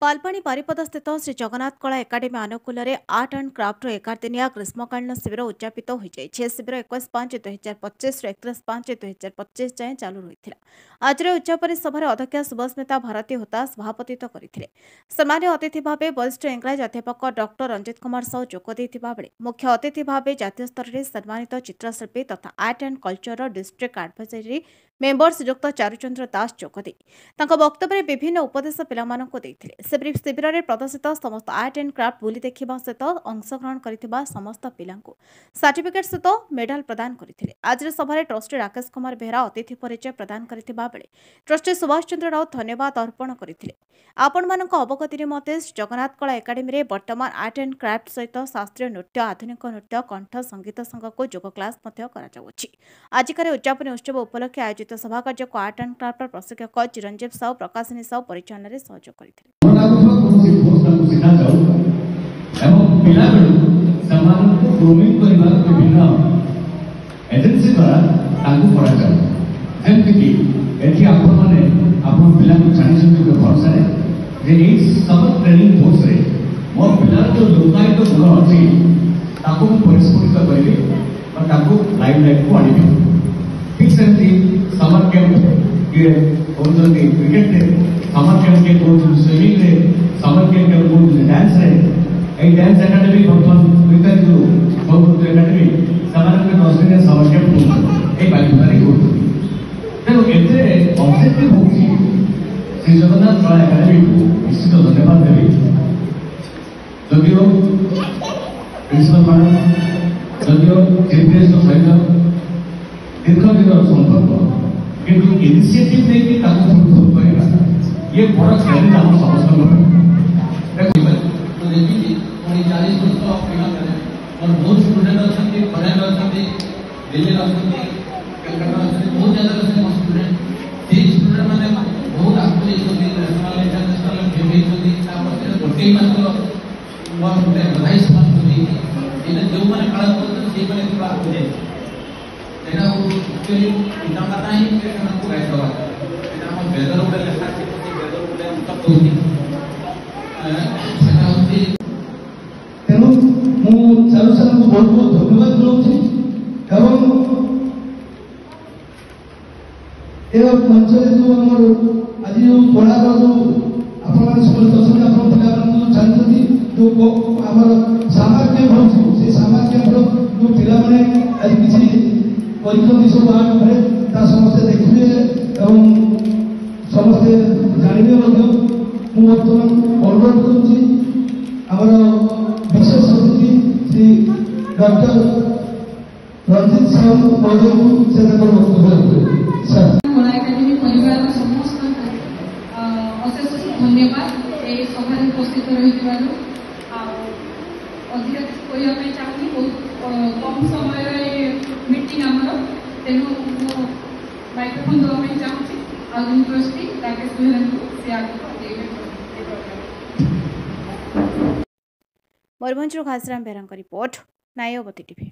पालपाणी बारिपद स्थित श्री जगन्नाथ कला academy आनुकूल art and craft 11 दिनिया ग्रीष्मकालीन शिविर उद्यापित हो शिविर 21/5/2025 31/5/2025 जाए चालू रही। आज उद्यापन सभार अध्यक्ष सुभस्मिता भारती होता सभापतित्व करते। सम्मान्य अतिथि भाव वरिष्ठ इंग्राजी अध्यापक डॉक्टर रंजित कुमार साहू जोगदेइथिबा बेले मुख्य अतिथि भाव जातीय स्तर में सम्मानित चित्रशिल्पी तथा art and culture district advisory member Srijukta Charuchandra Das जोगदे वक्तव्य विभिन्न उपदेश पिलामानंकु देइथिले। शिविर में प्रदर्शित समस्त आर्ट एंड क्राफ्ट बुली देखा सहित अंशग्रहण कर समस्त पिलांकु सर्टिफिकेट सहित मेडाल प्रदान करते। आज सभा ट्रस्टी राकेश कुमार बेहरा अतिथि परिचय प्रदान करथिबा बेले ट्रस्टी सुभाष चंद्र राउत धन्यवाद अर्पण करथिले। आपण मानक अवगति मते जगन्नाथ कला एकाडेमी रे वर्तमान आर्ट एंड क्राफ्ट सहित शास्त्रीय नृत्य आधुनिक नृत्य कंठ संगीत संघ को योग क्लास आजिकार उद्यापन उत्सव उपलक्षे आयोजित सभा कार्य को आर्ट एंड क्राफ्ट प्रशिक्षक चिरंजीव साहू प्रकाशिनी साहू परिचालन में सहयोग करथिले। Summer camp cricket summer camp के स्विमिंग समर कैंप के डांस डांस एकाडेमी बर्तमान एकाडेमी समर कैंप ऑब्जेक्टिव हो श्री जगन्नाथ कला एकाडेमी को निश्चित धन्यवाद देवी। जदिव प्रिंसिपल मैडम जदिव चीफ सहित दीर्घ दिन संपर्क किंतु इनिशिएटिव लेके ये बड़ा चैलेंज हम समस्त तो देखिए 40 वर्ष पिला और बहुत स्टूडेंट अच्छा पढ़े अच्छा दिल्ली कलकत्ता बहुत ज्यादा स्टूडेंट स्टूडेंट मैंने बहुत आगे नेशनल इंटरनेशनल खेल गोटे मात्र एडभाइस जो मैंने कला करते आगे तेणु चारू सर को बहुत बहुत धन्यवाद दूसरी कारण मंच जो आज जो कलार जो आप समस्त जानते जो सामर्थ्य हो सामर्थ्य जो पिला आज किसी सब समस्ते देखिए समस्ते जानवे बर्तमान अनुरोध कर विशेष अतिथि श्री डॉक्टर रंजित साहू महोदय से धन्यवाद सभा उपस्थित रही अधिक कहवाई चाहूँगी बहुत कम समय मीटिंग आमर तेणु माइक्रोफोन देवाई चाहूँगी आउन ट्रस्टी राकेश बेहरा को से आगे मयूरभंज घासराम बेहरा रिपोर्ट नायवती टीवी।